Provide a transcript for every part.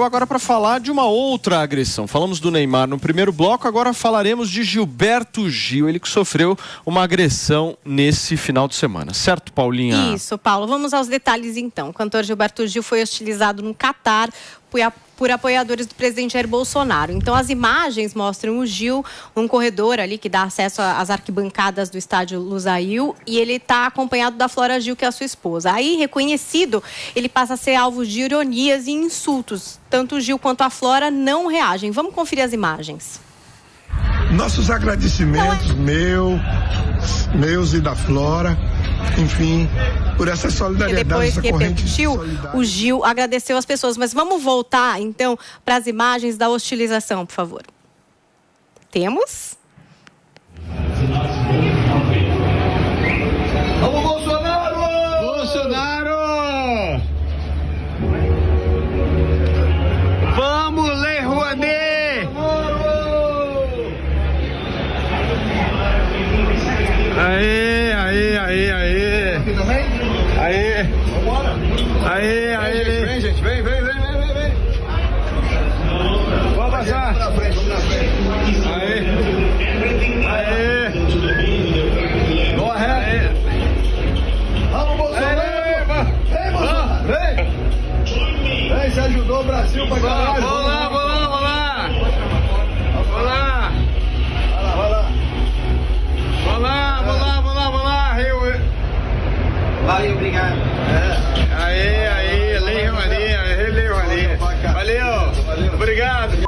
Agora para falar de uma outra agressão. Falamos do Neymar no primeiro bloco, agora falaremos de Gilberto Gil, ele que sofreu uma agressão nesse final de semana. Certo, Paulinha? Isso, Paulo. Vamos aos detalhes então. O cantor Gilberto Gil foi hostilizado no Catar por apoiadores do presidente Jair Bolsonaro. Então, as imagens mostram o Gil num corredor ali que dá acesso às arquibancadas do estádio Lusail, e ele está acompanhado da Flora Gil, que é a sua esposa. Aí, reconhecido, ele passa a ser alvo de ironias e insultos. Tanto o Gil quanto a Flora não reagem. Vamos conferir as imagens. Nossos agradecimentos, meus e da Flora, enfim, por essa solidariedade. E depois essa que corrente repercutiu, o Gil agradeceu as pessoas. Mas vamos voltar, então, para as imagens da hostilização, por favor. Temos? Vamos, Bolsonaro! Bolsonaro! Vamos, Lei Rouanet! Aê! Aqui também? Aê! Aê! Vem, gente, vem! Vamos passar! Aê! Boa ré! Vamos, Bolsonaro! Vem, Bolsonaro! Vem, você ajudou o Brasil pra caralho! Vamos lá! Valeu, obrigado. Aê, Lei Rouanet. Valeu, obrigado.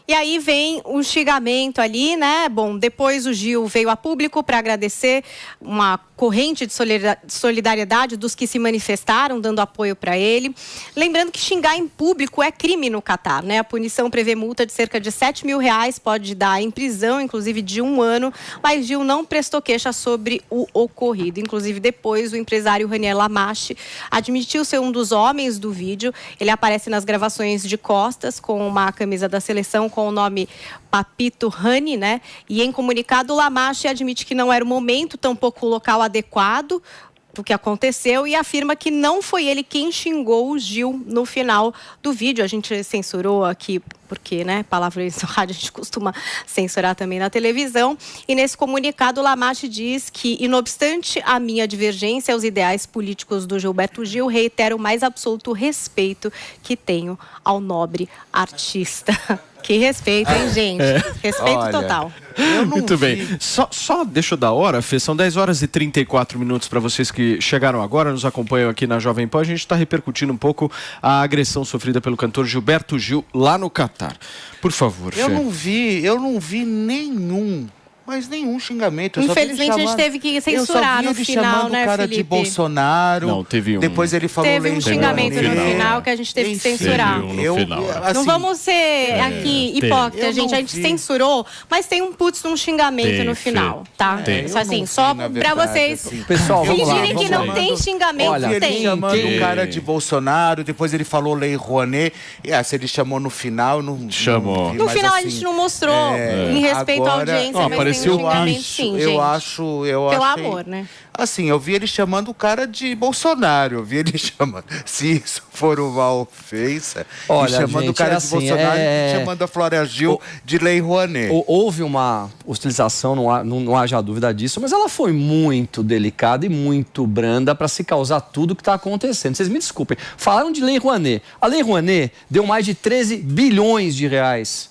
E aí vem o xingamento ali, né? Bom, depois o Gil veio a público para agradecer uma corrente de solidariedade dos que se manifestaram, dando apoio para ele. Lembrando que xingar em público é crime no Catar, né? A punição prevê multa de cerca de R$7 mil, pode dar em prisão, inclusive de 1 ano, mas Gil não prestou queixa sobre o ocorrido. Inclusive, depois, o empresário Ranier Lamache admitiu ser um dos homens do vídeo. Ele aparece nas gravações de costas com uma camisa da seleção com o nome Papito Rani, né? E em comunicado, o Lamache admite que não era o momento, tampouco o local adequado do que aconteceu, e afirma que não foi ele quem xingou o Gil no final do vídeo. A gente censurou aqui porque, né, palavras no rádio a gente costuma censurar também na televisão. E nesse comunicado, o Lamache diz que, inobstante a minha divergência aos ideais políticos do Gilberto Gil, reitero o mais absoluto respeito que tenho ao nobre artista. Que respeito, hein, gente? Respeito. Olha, total. Muito bem. Só deixa eu dar hora, Fê. São 10 horas e 34 minutos para vocês que chegaram agora, nos acompanham aqui na Jovem Pan. A gente está repercutindo um pouco a agressão sofrida pelo cantor Gilberto Gil lá no Catar. Por favor, Fê. Eu não vi nenhum xingamento. Infelizmente a gente teve que censurar no final, né, o cara Felipe? de Bolsonaro. Não, teve um. Depois ele falou um xingamento no final que a gente teve que censurar. Assim, não vamos ser aqui hipócritas, gente. A gente censurou, mas tem um putz num xingamento no final, tá? Isso assim, só pra vocês pessoal, fingirem que não tem xingamento. Olha, tem. Ele chamando o cara de Bolsonaro, depois ele falou Lei Rouanet. Se ele chamou no final, não chamou. No final a gente não mostrou em respeito à audiência, mas apareceu tem um xingamento sim, gente. Pelo amor, né? Assim, eu vi ele chamando o cara de Bolsonaro, eu vi ele chamando, se isso for uma ofensa, chamando o cara de Bolsonaro e chamando a Flora Gil de Lei Rouanet. Houve uma hostilização, não haja dúvida disso, mas ela foi muito delicada e muito branda para se causar tudo que está acontecendo. Vocês me desculpem, falaram de Lei Rouanet. A Lei Rouanet deu mais de 13 bilhões de reais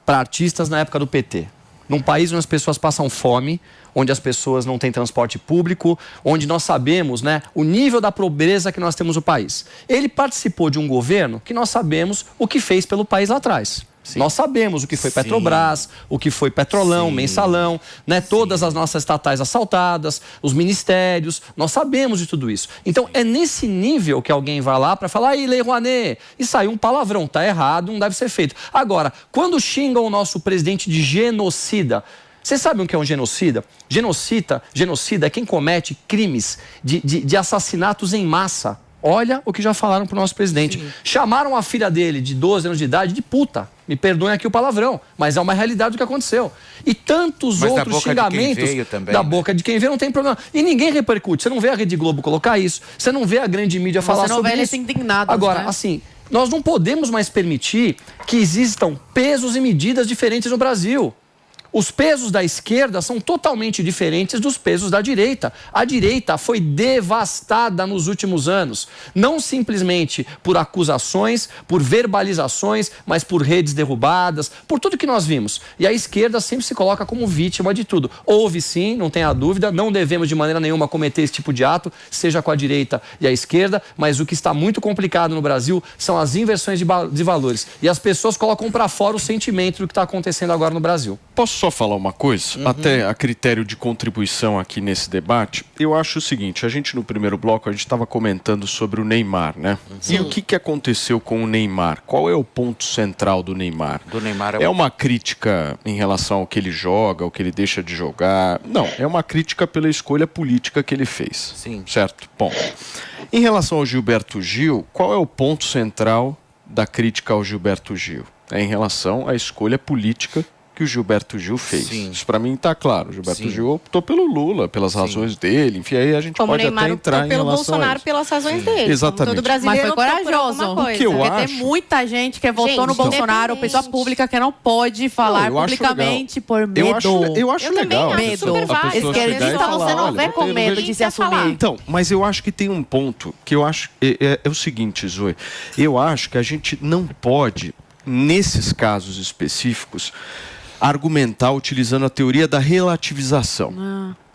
para artistas na época do PT. Num país onde as pessoas passam fome, onde as pessoas não têm transporte público, onde nós sabemos, né, o nível da pobreza que nós temos no país. Ele participou de um governo que nós sabemos o que fez pelo país lá atrás. Sim. Nós sabemos o que foi Petrobras, o que foi Petrolão, Mensalão, né, todas as nossas estatais assaltadas, os ministérios, nós sabemos de tudo isso. Então, é nesse nível que alguém vai lá para falar, aí, Lei Rouanet, e saiu um palavrão, tá errado, não deve ser feito. Agora, quando xingam o nosso presidente de genocida, vocês sabem o que é um genocida? Genocida é quem comete crimes de assassinatos em massa. Olha o que já falaram pro nosso presidente. Sim. Chamaram a filha dele, de 12 anos de idade, de puta. Me perdoem aqui o palavrão, mas é uma realidade do que aconteceu. E tantos outros xingamentos da boca de quem veio, não tem problema. E ninguém repercute. Você não vê a Rede Globo colocar isso, você não vê a grande mídia falar sobre isso. Você não vê eles indignados, agora, né? assim, Nós não podemos mais permitir que existam pesos e medidas diferentes no Brasil. Os pesos da esquerda são totalmente diferentes dos pesos da direita. A direita foi devastada nos últimos anos. Não simplesmente por acusações, por verbalizações, mas por redes derrubadas, por tudo que nós vimos. E a esquerda sempre se coloca como vítima de tudo. Houve sim, não tenha dúvida, não devemos de maneira nenhuma cometer esse tipo de ato, seja com a direita e a esquerda, mas o que está muito complicado no Brasil são as inversões de valores. E as pessoas colocam para fora o sentimento do que está acontecendo agora no Brasil. Posso só falar uma coisa? Até a critério de contribuição aqui nesse debate, eu acho o seguinte, a gente no primeiro bloco, a gente estava comentando sobre o Neymar, né? E o que aconteceu com o Neymar? Qual é o ponto central do Neymar? É uma crítica em relação ao que ele joga, ao que ele deixa de jogar? Não, é uma crítica pela escolha política que ele fez. Sim. Certo? Bom, em relação ao Gilberto Gil, qual é o ponto central da crítica ao Gilberto Gil? É em relação à escolha política que o Gilberto Gil fez. Sim. Isso para mim está claro. O Gilberto Gil optou pelo Lula, pelas razões dele. Enfim, aí a gente como pode Neymar até entrar em pelo relação Bolsonaro a isso. pelas razões dele. Exatamente. Todo brasileiro mas foi corajoso. Porque tem muita gente que votou no Bolsonaro, pessoa pública que não pode falar publicamente por medo. Eu acho legal. Medo. Esquerdista você não vê com medo de se assumir. Então, mas eu acho que tem um ponto que eu acho é o seguinte, Zoe. Eu acho que a gente não pode, nesses casos específicos, argumentar utilizando a teoria da relativização.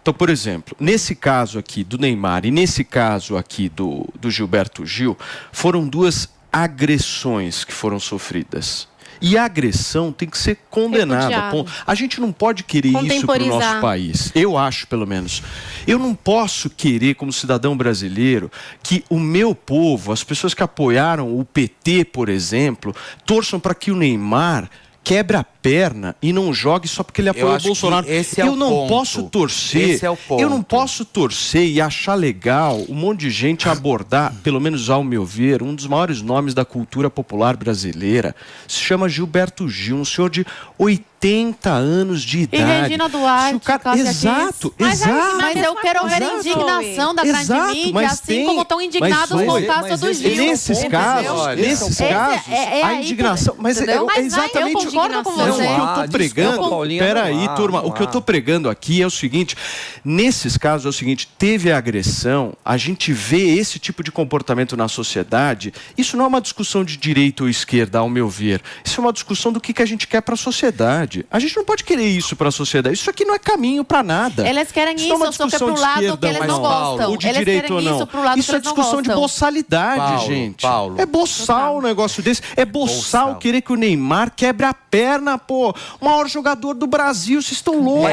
Então, por exemplo, nesse caso aqui do Neymar e nesse caso aqui do Gilberto Gil, foram duas agressões que foram sofridas. E a agressão tem que ser condenada. A gente não pode querer isso para o nosso país. Eu acho, pelo menos. Eu não posso querer, como cidadão brasileiro, que o meu povo, as pessoas que apoiaram o PT, por exemplo, torçam para que o Neymar quebre a perna e não jogue só porque ele apoia o Bolsonaro. Eu não posso torcer. Eu não posso torcer e achar legal um monte de gente abordar, pelo menos ao meu ver, um dos maiores nomes da cultura popular brasileira. Se chama Gilberto Gil, um senhor de 80 anos de idade. E Regina Duarte. Exato. Mas eu quero ver a indignação da grande mídia, assim como estão indignados com o caso do Gil. Nesses casos, a indignação... Mas é exatamente... Eu concordo com você. O que eu tô pregando... Peraí, turma. O que eu tô pregando aqui é o seguinte... Nesses casos é o seguinte... Teve a agressão, a gente vê esse tipo de comportamento na sociedade. Isso não é uma discussão de direita ou esquerda, ao meu ver. Isso é uma discussão do que a gente quer para a sociedade. A gente não pode querer isso para a sociedade. Isso aqui não é caminho para nada. Eles querem isso, só que é pro lado que eles não gostam. Ou de direito ou não. Isso é discussão de boçalidade, gente. É boçal um negócio desse. É boçal querer que o Neymar quebre a perna, pô. O maior jogador do Brasil. Vocês estão loucos.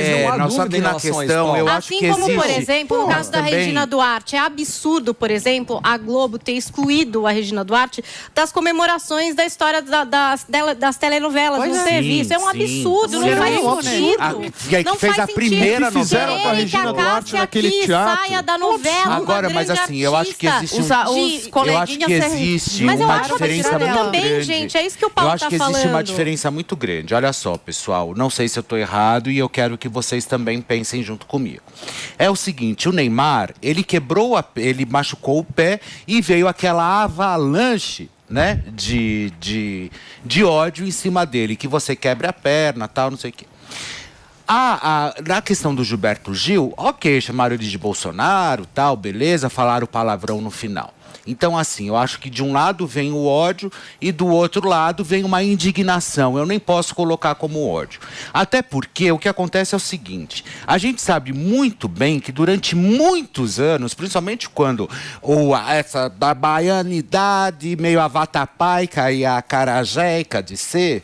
Só que na questão, eu acho que existe... por exemplo, no caso da Regina Duarte, é absurdo, por exemplo, a Globo ter excluído a Regina Duarte das comemorações da história das telenovelas. Não teve isso. É um absurdo, não faz sentido. Não fez a primeira novela com a Regina Duarte naquele teatro. Saia da novela. Agora, mas assim, eu acho que existe uma diferença muito grande. Gente, é isso que o Paulo está falando. Eu acho que existe uma diferença muito grande. Olha só, pessoal, não sei se eu estou errado e eu quero que vocês também pensem junto comigo. É o seguinte, o Neymar, ele ele machucou o pé e veio aquela avalanche, né, de ódio em cima dele, que você quebra a perna, tal, não sei o quê. Na questão do Gilberto Gil, ok, chamaram ele de Bolsonaro, tal, beleza, falaram palavrão no final. Então, assim, eu acho que de um lado vem o ódio e do outro lado vem uma indignação. Eu nem posso colocar como ódio. Até porque o que acontece é o seguinte, a gente sabe muito bem que durante muitos anos, principalmente quando essa da baianidade meio avatapaica e a carajéica de ser,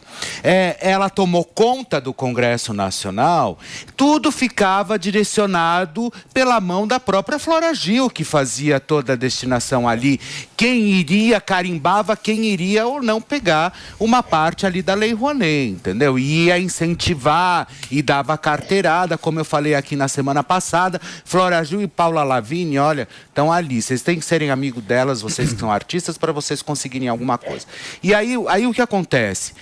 ela tomou conta do Congresso Nacional, tudo ficava direcionado pela mão da própria Flora Gil, que fazia toda a destinação ali. Quem iria, carimbava quem iria ou não pegar uma parte ali da Lei Rouanet, entendeu? Ia incentivar e dava carteirada, como eu falei aqui na semana passada. Flora Gil e Paula Lavigne, olha, estão ali. Vocês têm que serem amigos delas, vocês que são artistas, para vocês conseguirem alguma coisa. E aí o que acontece?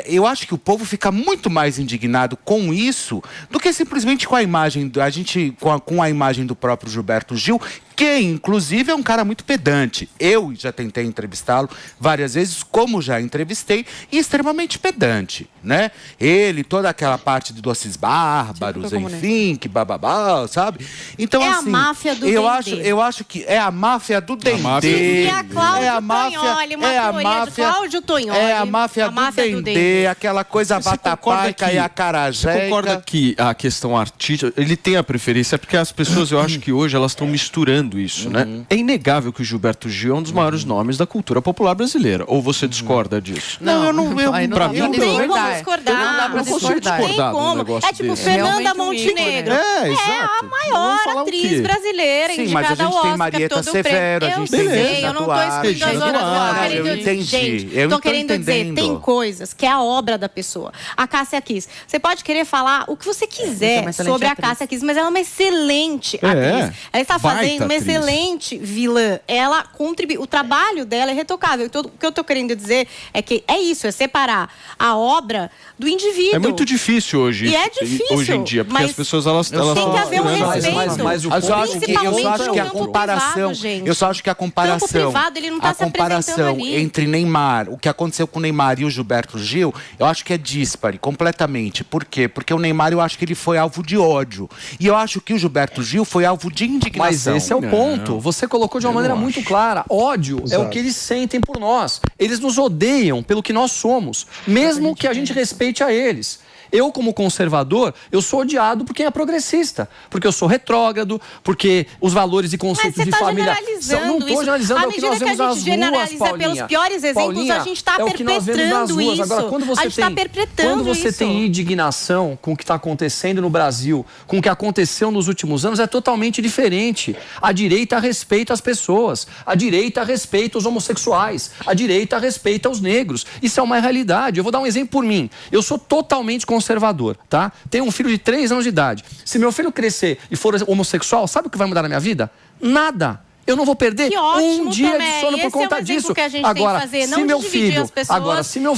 Eu acho que o povo fica muito mais indignado com isso do que simplesmente com a imagem, com a imagem do próprio Gilberto Gil, que, inclusive, é um cara muito pedante. Eu já tentei entrevistá-lo várias vezes, como já entrevistei, e extremamente pedante, né? Ele, toda aquela parte de doces bárbaros, enfim, que bababá, sabe? Então, é assim, a máfia do Dendê. eu acho que é a máfia do Dendê. E a Cláudio Tonholi, uma teoria de Cláudio Tonholi. É a máfia do Dendê, aquela coisa vatapaica e acarajé. Você concorda que a questão artística, ele tem a preferência, porque as pessoas, eu acho que hoje elas estão misturando isso, né? É inegável que o Gilberto Gil é um dos maiores nomes da cultura popular brasileira. Ou você discorda disso? Não, não tem como discordar. Não dá pra discordar. Tem como. É tipo Fernanda Montenegro. É a maior atriz brasileira, indicada ao Oscar. Tem Marieta Severo, a gente tem eu não estou excluindo as outras. Eu entendi. Estou querendo dizer, tem coisas que é a obra da pessoa. A Cássia Kiss. Você pode querer falar o que você quiser sobre a Cássia Kiss, mas ela é uma excelente atriz. Ela está fazendo uma excelente vilã. Ela contribui. O trabalho dela é retocável. Então, o que eu estou querendo dizer é que é isso, é separar a obra do indivíduo. É muito difícil hoje. E é difícil. Hoje em dia, porque as pessoas elas tem que haver um respeito. Mas eu só acho que a comparação, eu só acho que a comparação, privado, ele não tá a comparação ali. entre Neymar, o que aconteceu com o Neymar e o Gilberto Gil, eu acho que é díspare completamente. Por quê? Porque o Neymar, eu acho que ele foi alvo de ódio. E eu acho que o Gilberto Gil foi alvo de indignação. Mas esse é o ponto. Você colocou de uma maneira muito clara. Ódio é o que eles sentem por nós. Eles nos odeiam pelo que nós somos, mesmo que a gente respeite a eles. Eu, como conservador, eu sou odiado por quem é progressista. Porque eu sou retrógrado, porque os valores e conceitos de família... Não estou generalizando, é o que nós vemos nas ruas, Paulinha. À medida que a gente generaliza pelos piores exemplos, a gente está perpetrando isso. Agora, quando você tem indignação com o que está acontecendo no Brasil, com o que aconteceu nos últimos anos, é totalmente diferente. A direita respeita as pessoas, a direita respeita os homossexuais, a direita respeita os negros. Isso é uma realidade. Eu vou dar um exemplo por mim. Eu sou totalmente conservador, tá? Tenho um filho de 3 anos de idade. Se meu filho crescer e for homossexual, sabe o que vai mudar na minha vida? Nada. Eu não vou perder um dia de sono por conta disso. Agora, se meu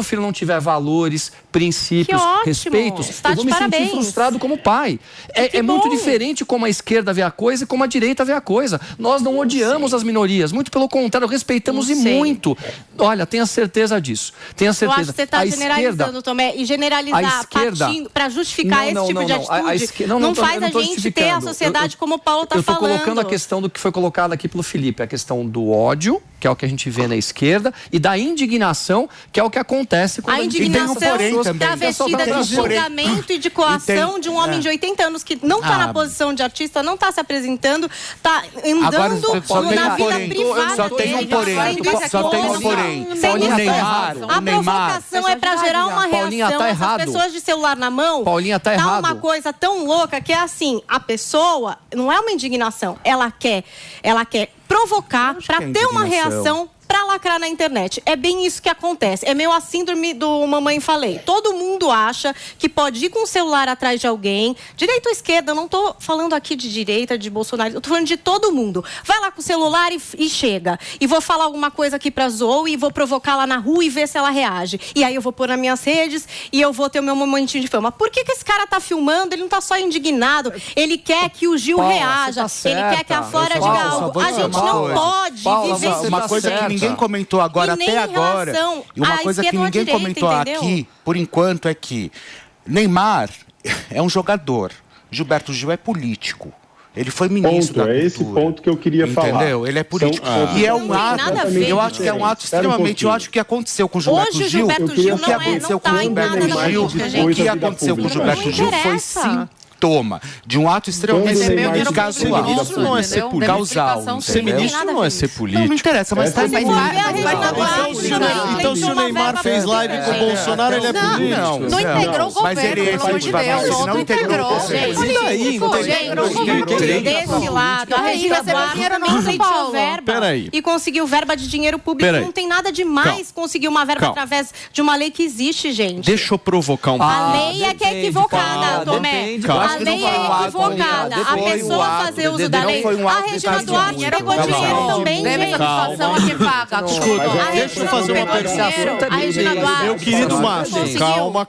filho não tiver valores, princípios, respeitos, eu vou me sentir frustrado como pai. É muito diferente como a esquerda vê a coisa e como a direita vê a coisa. Nós não odiamos as minorias, muito pelo contrário, respeitamos e muito. Olha, tenha certeza disso. Tenha certeza. Eu acho que você está generalizando, Tomé, e generalizar para justificar esse tipo de atitude não faz a gente ter a sociedade como o Paulo está falando. A questão do que foi colocado aqui pelo Felipe, a questão do ódio, que é o que a gente vê na esquerda, e da indignação, que é o que acontece com a indignação travestida de julgamento e de coação de um homem de 80 anos que não está na posição de artista, não está se apresentando, está andando na vida privada. Só tem um porém. A provocação é para gerar uma reação. Essas pessoas de celular na mão, tá uma coisa tão louca que é assim, a pessoa não é uma indignação, ela quer provocar para ter uma reação para lacrar na internet. É bem isso que acontece. É meio a síndrome do mamãe falei. Todo mundo acha que pode ir com o celular atrás de alguém, direita ou esquerda, eu não tô falando aqui de direita, de Bolsonaro, eu tô falando de todo mundo. Vai lá com o celular e chega. E vou falar alguma coisa aqui pra Zoe e vou provocar lá na rua e ver se ela reage. E aí eu vou pôr nas minhas redes e eu vou ter o meu momentinho de fama. Por que esse cara tá filmando? Ele não tá só indignado. Ele quer que o Gil reaja. Ele quer que a Flora diga algo. A gente não pode viver uma coisa que ninguém comentou agora, até agora. E uma coisa que ninguém comentou aqui, por enquanto, é que Neymar é um jogador. Gilberto Gil é político. Ele foi ministro da cultura. É esse ponto que eu queria falar. Entendeu? Ele é político. E é um ato, eu acho que é um ato extremamente, eu acho que aconteceu com o Gilberto Gil. O que aconteceu com o Gilberto Gil, o que aconteceu com o Gilberto Gil foi sintoma de um ato extremamente casual. Ser ministro não é ser político. Causal. Ser ministro não é ser político. Não interessa, mas tá então, se o Neymar fez live com o Bolsonaro, ele é político? Não integrou o governo, pelo amor de Deus. Não integrou. Desse lado, a Regina Duarte não sentiu verba e conseguiu verba de dinheiro público. Não tem nada demais conseguir uma verba através de uma lei que existe, gente. Deixa eu provocar um pouco. A lei é que é equivocada, Tomé. A lei é equivocada. A pessoa fazer uso da lei. A Regina Duarte pegou dinheiro também, gente. Aqui paga. Deixa eu fazer uma pergunta. A Regina Duarte. Meu querido Márcio, calma.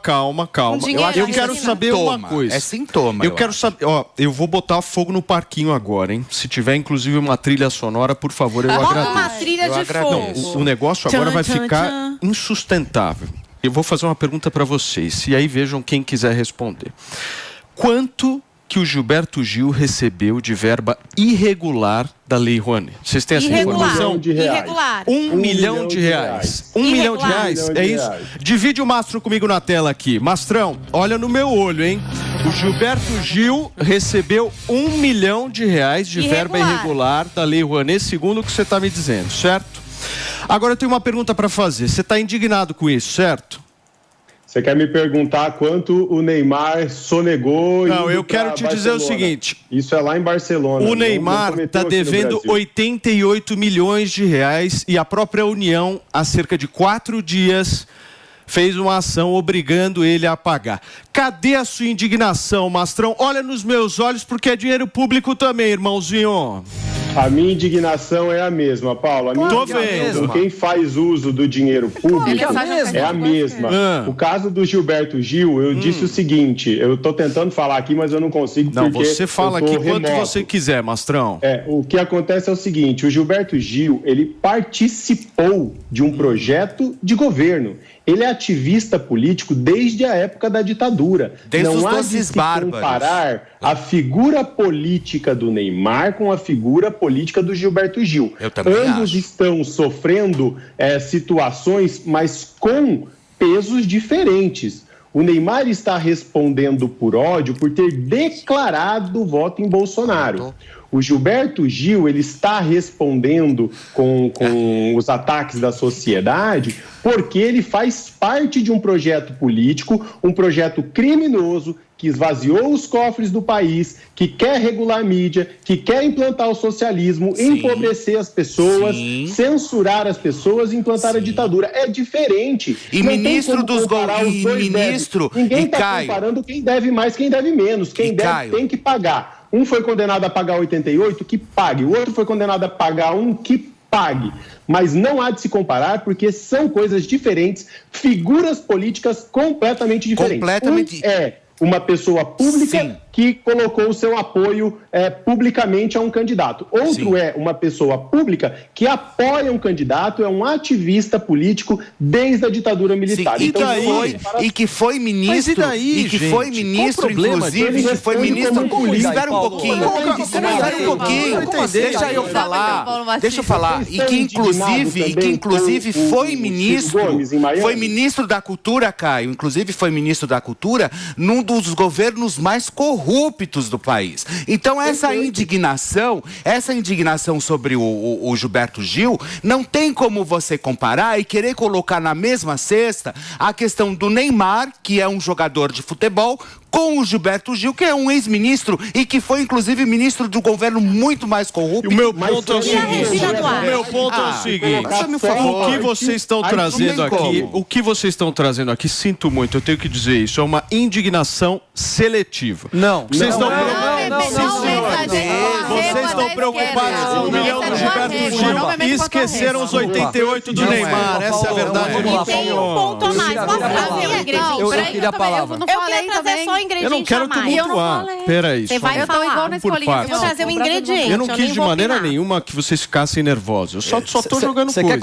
Eu quero saber uma coisa. É sintoma. Eu quero saber, eu vou botar fogo no parquinho agora, hein? Se tiver inclusive uma trilha sonora, por favor, eu agradeço. Bota uma trilha de fogo. O negócio agora vai ficar insustentável. Eu vou fazer uma pergunta para vocês, e aí vejam quem quiser responder. Quanto que o Gilberto Gil recebeu de verba irregular da Lei Rouanet? Vocês têm essa informação? Irregular. R$1 milhão. R$1 milhão? É isso? Divide o Mastro comigo na tela aqui. Mastrão, olha no meu olho, hein? O Gilberto Gil recebeu R$1 milhão de verba irregular da Lei Rouanet, segundo o que você está me dizendo, certo? Agora eu tenho uma pergunta para fazer. Você está indignado com isso, certo? Você quer me perguntar quanto o Neymar sonegou? Não, eu quero te dizer o seguinte. Isso é lá em Barcelona. O Neymar está devendo R$88 milhões e a própria União, há cerca de 4 dias, fez uma ação obrigando ele a pagar. Cadê a sua indignação, Mastrão? Olha nos meus olhos, porque é dinheiro público também, irmãozinho. A minha indignação é a mesma, Paulo. A minha indignação, quem faz uso do dinheiro público é a mesma. O caso do Gilberto Gil, eu disse o seguinte, eu estou tentando falar aqui, mas eu não consigo porque você fala aqui quanto você quiser, Mastrão. O que acontece é o seguinte, o Gilberto Gil, ele participou de um projeto de governo. Ele é ativista político desde a época da ditadura. Desde não os há de se comparar a figura política do Neymar com a figura política do Gilberto Gil. Ambos estão sofrendo situações, mas com pesos diferentes. O Neymar está respondendo por ódio por ter declarado voto em Bolsonaro. O Gilberto Gil, ele está respondendo com os ataques da sociedade porque ele faz parte de um projeto político, um projeto criminoso que esvaziou os cofres do país, que quer regular a mídia, que quer implantar o socialismo, empobrecer as pessoas, censurar as pessoas e implantar a ditadura. É diferente. E não ministro dos ministro Ninguém está comparando quem deve mais, quem deve menos. Quem deve tem que pagar. Um foi condenado a pagar 88, que pague. O outro foi condenado a pagar que pague. Mas não há de se comparar porque são coisas diferentes, figuras políticas completamente diferentes. Uma pessoa pública que colocou o seu apoio publicamente a um candidato. Outro é uma pessoa pública que apoia um candidato, é um ativista político desde a ditadura militar. E que foi ministro, inclusive, que foi ministro... Espera um pouquinho. Deixa eu falar. E que inclusive foi ministro da Cultura, Caio. Inclusive foi ministro da Cultura num dos governos mais corruptos do país. Então essa indignação sobre o Gilberto Gil, não tem como você comparar e querer colocar na mesma cesta a questão do Neymar, que é um jogador de futebol, com o Gilberto Gil, que é um ex-ministro e que foi, inclusive, ministro de um governo muito mais corrupto. O meu ponto é o seguinte, o que vocês estão trazendo aqui, sinto muito, eu tenho que dizer isso, é uma indignação seletiva. Vocês estão preocupados com o milhão do Gilberto Gil e esqueceram os 88 do Neymar. Essa é a verdade. E tem um ponto a mais. Posso trazer um ingrediente? Eu queria a palavra. Eu queria trazer só um ingrediente. Eu não quero tumultuar. Peraí. Você vai falar. Eu vou trazer um ingrediente. Eu não quis de maneira nenhuma que vocês ficassem nervosos. Eu só estou jogando coisa.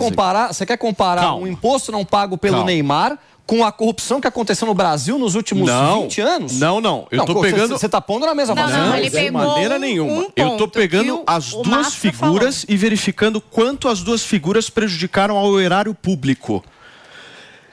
Você quer comparar um imposto não pago pelo Neymar com a corrupção que aconteceu no Brasil nos últimos 20 anos? Não. Eu tô pegando... Você tá pondo na mesma balança. Não, ele de maneira nenhuma. Eu tô pegando as duas figuras e verificando quanto as duas figuras prejudicaram ao erário público.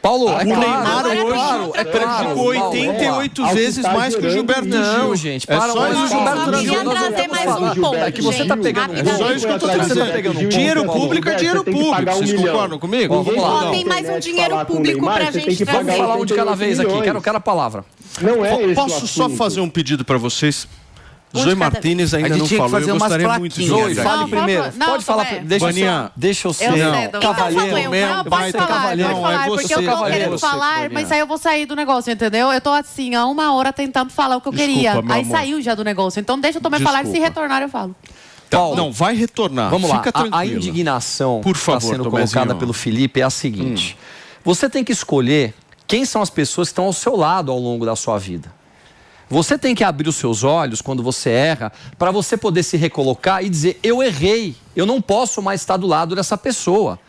Paulo, o Neymar hoje prejudicou 88 vezes mais que o Gilberto Gil. Não, gente, é só isso. O Gilberto Gil trazer mais um ponto. É que você tá pegando É só isso que eu tô trazendo. Dinheiro público é dinheiro público. Vocês concordam comigo? Vamos lá. Tem mais um dinheiro público pra gente trazer. Vamos falar um de cada vez aqui. Quero a palavra. Não é esse Posso só fazer um pedido pra vocês? Zoe Martínez ainda não falou, eu gostaria muito de Zoe, fale primeiro. Pode falar, deixa eu ser cavalheiro. Pode falar, porque eu tô querendo falar, mas aí eu vou sair do negócio, entendeu? Eu tô assim, há 1 hora tentando falar o que eu queria. Aí saiu já do negócio. Então deixa eu também falar, se retornar eu falo. Paulo, não, vai retornar. Vamos lá. Fica tranquila. A indignação que está sendo colocada pelo Felipe é a seguinte. Você tem que escolher quem são as pessoas que estão ao seu lado ao longo da sua vida. Você tem que abrir os seus olhos quando você erra para você poder se recolocar e dizer, eu errei, eu não posso mais estar do lado dessa pessoa.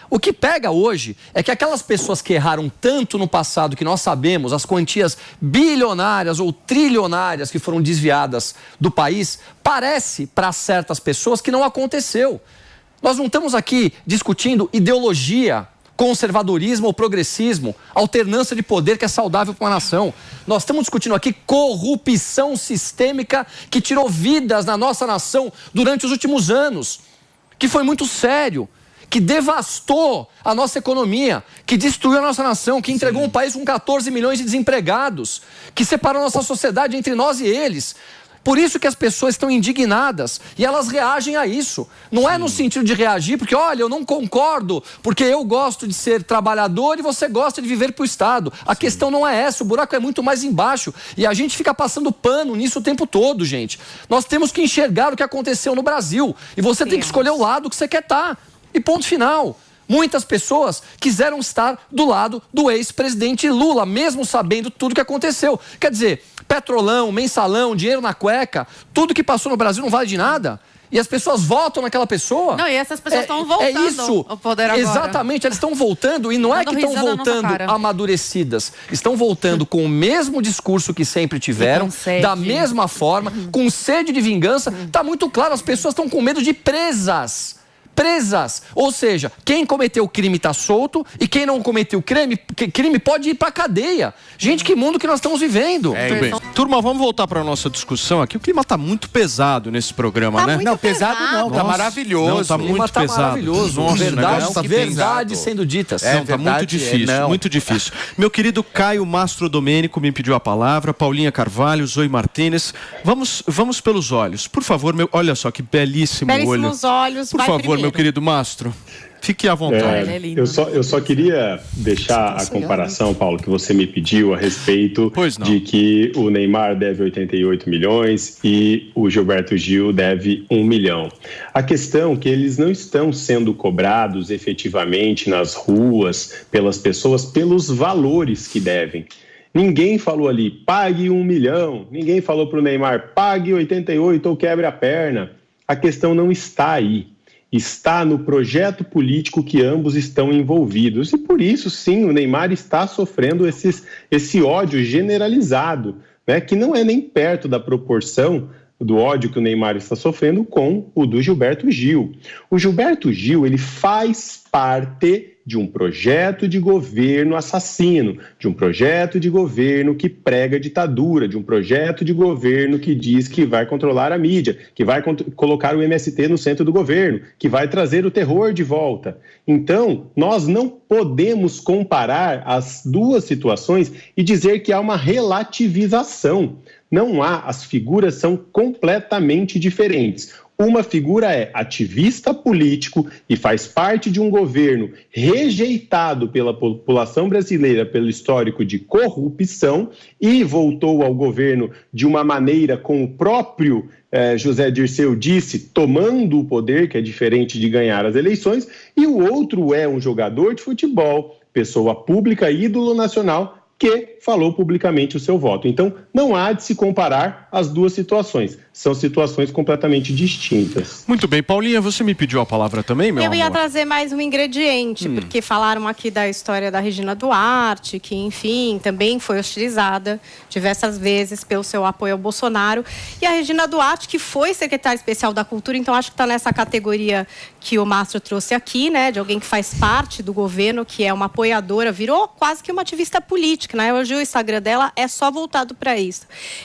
O que pega hoje é que aquelas pessoas que erraram tanto no passado, que nós sabemos, as quantias bilionárias ou trilionárias que foram desviadas do país, parece para certas pessoas que não aconteceu. Nós não estamos aqui discutindo ideologia, conservadorismo ou progressismo, alternância de poder que é saudável para uma nação. Nós estamos discutindo aqui corrupção sistêmica que tirou vidas na nossa nação durante os últimos anos, que foi muito sério, que devastou a nossa economia, que destruiu a nossa nação, que entregou um país com 14 milhões de desempregados, que separou a nossa sociedade entre nós e eles. Por isso que as pessoas estão indignadas e elas reagem a isso. Não é no sentido de reagir porque, olha, eu não concordo, porque eu gosto de ser trabalhador e você gosta de viver para o Estado. A questão não é essa, o buraco é muito mais embaixo. E a gente fica passando pano nisso o tempo todo, gente. Nós temos que enxergar o que aconteceu no Brasil. E você tem que escolher o lado que você quer estar. E ponto final. Muitas pessoas quiseram estar do lado do ex-presidente Lula, mesmo sabendo tudo que aconteceu. Quer dizer, petrolão, mensalão, dinheiro na cueca, tudo que passou no Brasil não vale de nada. E as pessoas votam naquela pessoa. Não, e essas pessoas estão voltando ao poder agora. Exatamente, elas estão voltando e não é que estão voltando amadurecidas. Estão voltando com o mesmo discurso que sempre tiveram, da mesma forma, com sede de vingança. Está muito claro, as pessoas estão com medo de presas. Ou seja, quem cometeu o crime está solto e quem não cometeu o crime pode ir para a cadeia. Gente, que mundo que nós estamos vivendo. Muito bem. Turma, vamos voltar para a nossa discussão aqui. O clima está muito pesado nesse programa, né? Não, pesado não, está maravilhoso. Não, está muito pesado. Maravilhoso. Nossa, verdade sendo ditas. Não, está muito difícil, muito difícil. Meu querido Caio Mastro Domênico me pediu a palavra, Paulinha Carvalho, Zoe Martínez. Vamos pelos olhos. Por favor, olha só que belíssimo olho. Belíssimos olhos. Por favor, meu querido Mastro, fique à vontade. Eu só queria deixar a comparação, Paulo, que você me pediu a respeito de que o Neymar deve 88 milhões e o Gilberto Gil deve 1 milhão. A questão é que eles não estão sendo cobrados efetivamente nas ruas pelas pessoas pelos valores que devem. Ninguém falou ali, pague 1 milhão. Ninguém falou para o Neymar, pague 88 ou quebre a perna. A questão não está aí. Está no projeto político que ambos estão envolvidos. E por isso, sim, o Neymar está sofrendo esse ódio generalizado, né, que não é nem perto da proporção do ódio que o Neymar está sofrendo com o do Gilberto Gil. O Gilberto Gil, ele faz parte de um projeto de governo assassino, de um projeto de governo que prega ditadura, de um projeto de governo que diz que vai controlar a mídia, que vai colocar o MST no centro do governo, que vai trazer o terror de volta. Então, nós não podemos comparar as duas situações e dizer que há uma relativização. Não há, as figuras são completamente diferentes. Uma figura é ativista político e faz parte de um governo rejeitado pela população brasileira pelo histórico de corrupção e voltou ao governo de uma maneira com o próprio José Dirceu disse, tomando o poder, que é diferente de ganhar as eleições, e o outro é um jogador de futebol, pessoa pública, ídolo nacional, que falou publicamente o seu voto. Então, não há de se comparar as duas situações. São situações completamente distintas. Muito bem. Paulinha, você me pediu a palavra também, meu amor? Eu ia trazer mais um ingrediente, porque falaram aqui da história da Regina Duarte, que, enfim, também foi hostilizada diversas vezes pelo seu apoio ao Bolsonaro. E a Regina Duarte, que foi secretária especial da Cultura, então acho que está nessa categoria que o Mastro trouxe aqui, né, de alguém que faz parte do governo, que é uma apoiadora, virou quase que uma ativista política, né? Hoje o Instagram dela é só voltado para isso.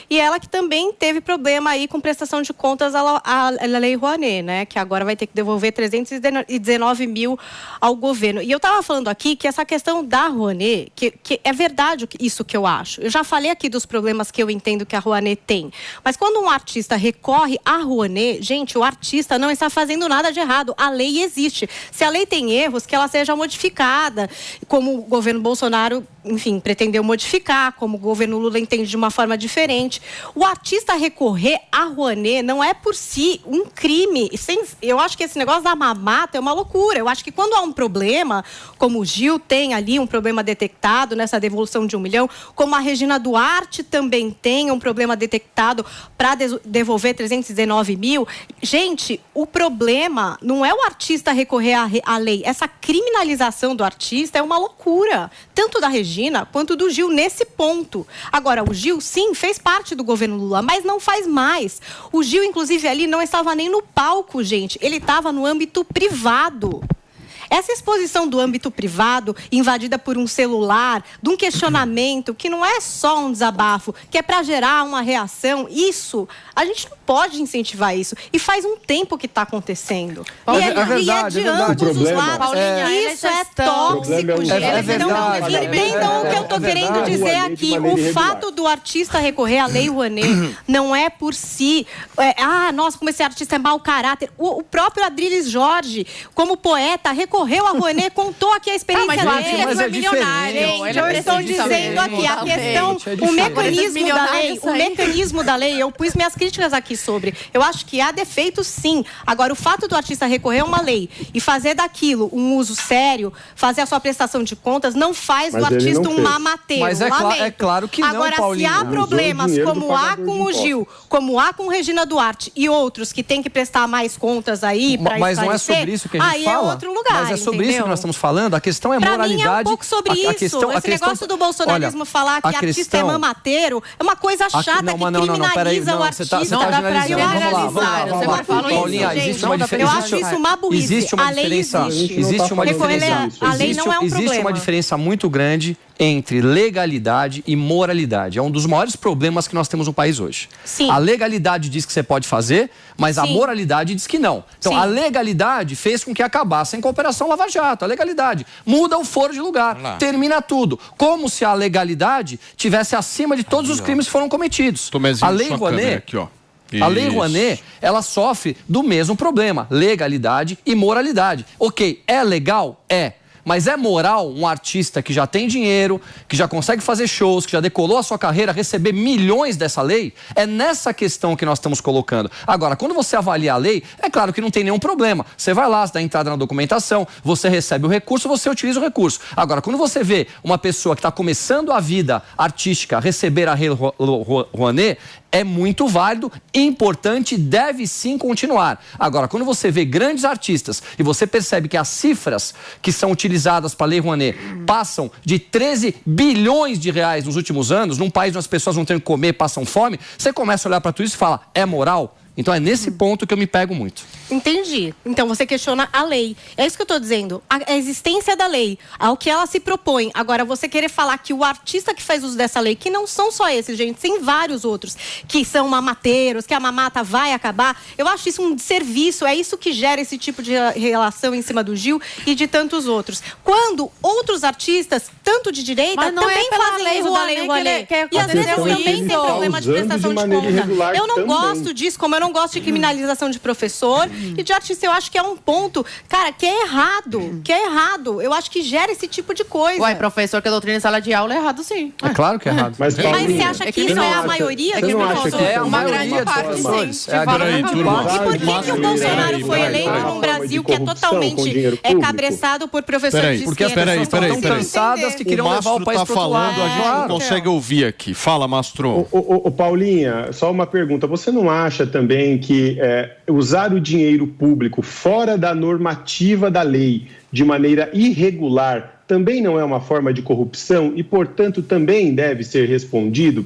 E ela que também teve problema aí com com prestação de contas à Lei Rouanet, né? Que agora vai ter que devolver 319 mil ao governo. E eu estava falando aqui que essa questão da Rouanet, que é verdade isso que eu acho. Eu já falei aqui dos problemas que eu entendo que a Rouanet tem. Mas quando um artista recorre à Rouanet, gente, o artista não está fazendo nada de errado. A lei existe. Se a lei tem erros, que ela seja modificada, como o governo Bolsonaro, enfim, pretendeu modificar, como o governo Lula entende de uma forma diferente. O artista recorrer à Rouanet não é por si um crime. Eu acho que esse negócio da mamata é uma loucura. Eu acho que quando há um problema, como o Gil tem ali um problema detectado nessa devolução de 1 milhão, como a Regina Duarte também tem um problema detectado para devolver 319 mil, gente, o problema não é o artista recorrer à lei. Essa criminalização do artista é uma loucura, tanto da Regina quanto do Gil nesse ponto. Agora, o Gil, sim, fez parte do governo Lula, mas não faz mais. O Gil, inclusive, ali não estava nem no palco, gente. Ele estava no âmbito privado. Essa exposição do âmbito privado, invadida por um celular, de um questionamento que não é só um desabafo, que é para gerar uma reação, isso, a gente não pode incentivar isso. E faz um tempo que está acontecendo. E é de ambos os lados. Isso é tóxico, gente. Entendam o que eu estou querendo dizer aqui. O fato do artista recorrer à Lei Rouanet não é por si. Nossa, como esse artista é mau caráter. O próprio Adriles Jorge, como poeta, recorreu a Rouanet, contou aqui a experiência dele. Mas é milionário. Eu estou dizendo aqui a questão, o mecanismo da lei, eu pus minhas críticas aqui sobre. Eu acho que há defeitos, sim. Agora, o fato do artista recorrer a uma lei e fazer daquilo um uso sério, fazer a sua prestação de contas, não faz do artista um mamateiro. Mas é claro que não, agora, Paulinho. Se há problemas como há com o Gil, como há com Regina Duarte e outros que têm que prestar mais contas aí para esclarecer, mas não é sobre isso que a gente aí fala. É outro lugar. Mas é sobre isso que nós estamos falando. A questão é pra moralidade. Mim é um pouco sobre isso. Esse negócio do bolsonarismo falar que artista é mamateiro é uma coisa chata que criminaliza o artista. Você está generalizando. Vamos lá. Paulinha, existe uma diferença. Eu acho isso uma burrice. Existe uma diferença. Existe uma diferença. A lei não é um problema. Existe uma diferença muito grande entre legalidade e moralidade. É um dos maiores problemas que nós temos no país hoje. Sim. A legalidade diz que você pode fazer, mas a moralidade diz que não. Então, a legalidade fez com que acabasse com a Operação Lava Jato. A legalidade muda o foro de lugar, termina tudo. Como se a legalidade tivesse acima de todos os crimes que foram cometidos. A Lei Rouanet... Aqui, ó. A Lei Rouanet, ela sofre do mesmo problema, legalidade e moralidade. Ok, é legal? É. Mas é moral um artista que já tem dinheiro, que já consegue fazer shows, que já decolou a sua carreira, receber milhões dessa lei? É nessa questão que nós estamos colocando. Agora, quando você avalia a lei, é claro que não tem nenhum problema. Você vai lá, você dá entrada na documentação, você recebe o recurso, você utiliza o recurso. Agora, quando você vê uma pessoa que está começando a vida artística receber a Lei Rouanet, é muito válido, importante, deve sim continuar. Agora, quando você vê grandes artistas e você percebe que as cifras que são utilizadas para a Lei Rouanet passam de 13 bilhões de reais nos últimos anos, num país onde as pessoas não têm o que comer, passam fome, você começa a olhar para tudo isso e fala, é moral? Então é nesse ponto que eu me pego muito. Entendi. Então você questiona a lei. É isso que eu estou dizendo. A existência da lei, ao que ela se propõe. Agora, você querer falar que o artista que faz uso dessa lei, que não são só esses, gente, tem vários outros, que são mamateiros, que a mamata vai acabar. Eu acho isso um desserviço. É isso que gera esse tipo de relação em cima do Gil e de tantos outros. Quando outros artistas, tanto de direita, também fazem uso da Lei Rouanet. E às vezes também tem problema de prestação de conta. Eu não gosto disso, como eu não gosto de criminalização de professor e de artista. Eu acho que é um ponto, cara, que é errado. Eu acho que gera esse tipo de coisa. Ué, professor que a doutrina em sala de aula é errado, sim. É claro que é errado. Mas você acha que isso é a maioria? É a maioria dos professores. E por que o Bolsonaro foi eleito num Brasil que é totalmente cabeçado por professores de esquerda? Porque as pessoas estão cansadas que queriam levar o país para outro lado. A gente não consegue ouvir aqui. Fala, Mastro. Paulinha, só uma pergunta. Você não acha também que usar o dinheiro público fora da normativa da lei de maneira irregular também não é uma forma de corrupção e, portanto, também deve ser respondido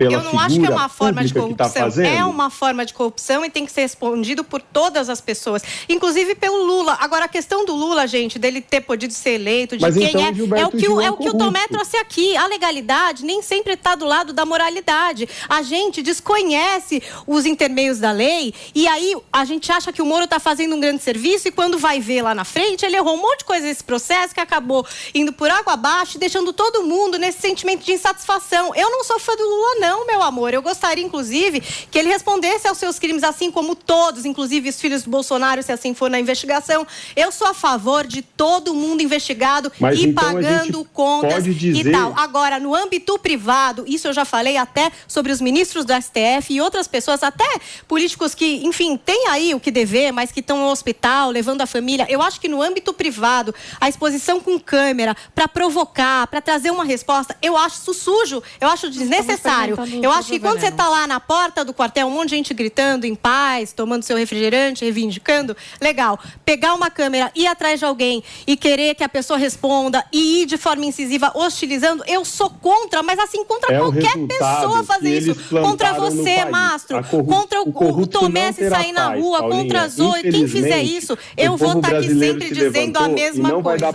pela Eu não acho que é uma forma de corrupção. Tá fazendo? É uma forma de corrupção e tem que ser respondido por todas as pessoas, inclusive pelo Lula. Agora, a questão do Lula, gente, dele ter podido ser eleito, de quem então, é o que o Tomé trouxe aqui. A legalidade nem sempre está do lado da moralidade. A gente desconhece os intermeios da lei e aí a gente acha que o Moro está fazendo um grande serviço e quando vai ver lá na frente, ele errou um monte de coisa nesse processo que acabou indo por água abaixo e deixando todo mundo nesse sentimento de insatisfação. Eu não sou fã do Lula, não, meu amor. Eu gostaria, inclusive, que ele respondesse aos seus crimes, assim como todos, inclusive os filhos do Bolsonaro, se assim for na investigação. Eu sou a favor de todo mundo investigado e então pagando contas e tal. Agora, no âmbito privado, isso eu já falei até sobre os ministros do STF e outras pessoas, até políticos que, enfim, têm aí o que dever, mas que estão no hospital, levando a família. Eu acho que no âmbito privado, a exposição com câmera, para provocar, para trazer uma resposta, eu acho isso sujo, eu acho desnecessário. Eu acho que quando você está lá na porta do quartel, um monte de gente gritando em paz, tomando seu refrigerante, reivindicando, legal. Pegar uma câmera, ir atrás de alguém e querer que a pessoa responda e ir de forma incisiva hostilizando, eu sou contra, mas assim, contra qualquer pessoa fazer isso. Contra você, Mastro, contra o Tomé se sair na rua, Paulinha, contra a Zoe, quem fizer isso, eu vou estar aqui sempre dizendo a mesma coisa.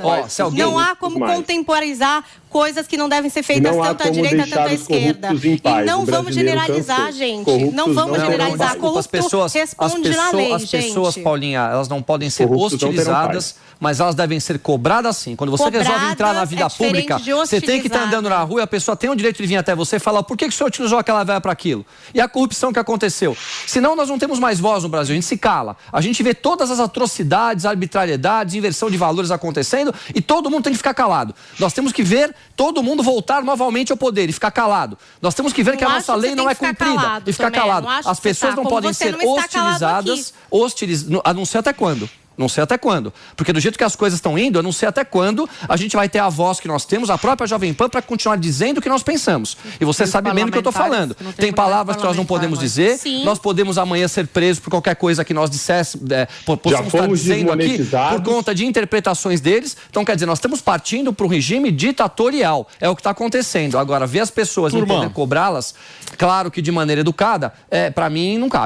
Não há como contemporizar coisas que não devem ser feitas tanto à direita quanto à esquerda. E não vamos generalizar, gente. Não vamos generalizar. Corrupto responde na lei, gente. As pessoas, Paulinha, elas não podem ser hostilizadas, mas elas devem ser cobradas sim. Quando você resolve entrar na vida pública, você tem que estar andando na rua e a pessoa tem o direito de vir até você e falar por que o senhor utilizou aquela véia para aquilo? E a corrupção que aconteceu. Senão nós não temos mais voz no Brasil, a gente se cala. A gente vê todas as atrocidades, arbitrariedades, inversão de valores acontecendo e todo mundo tem que ficar calado. Nós temos que ver todo mundo voltar novamente ao poder e ficar calado. Nós temos que ver que a nossa lei não é cumprida e ficar calado. As pessoas não podem ser hostilizadas, a não ser até quando? Não sei até quando. Porque do jeito que as coisas estão indo, eu não sei até quando a gente vai ter a voz que nós temos, a própria Jovem Pan, para continuar dizendo o que nós pensamos. E você sabe bem do que eu estou falando. Tem palavras que nós não podemos dizer. Sim. Nós podemos amanhã ser presos por qualquer coisa que nós disséssemos, possamos estar dizendo aqui, por conta de interpretações deles. Então, quer dizer, nós estamos partindo para um regime ditatorial. É o que está acontecendo. Agora, ver as pessoas e poder cobrá-las, claro que de maneira educada, para mim não cabe.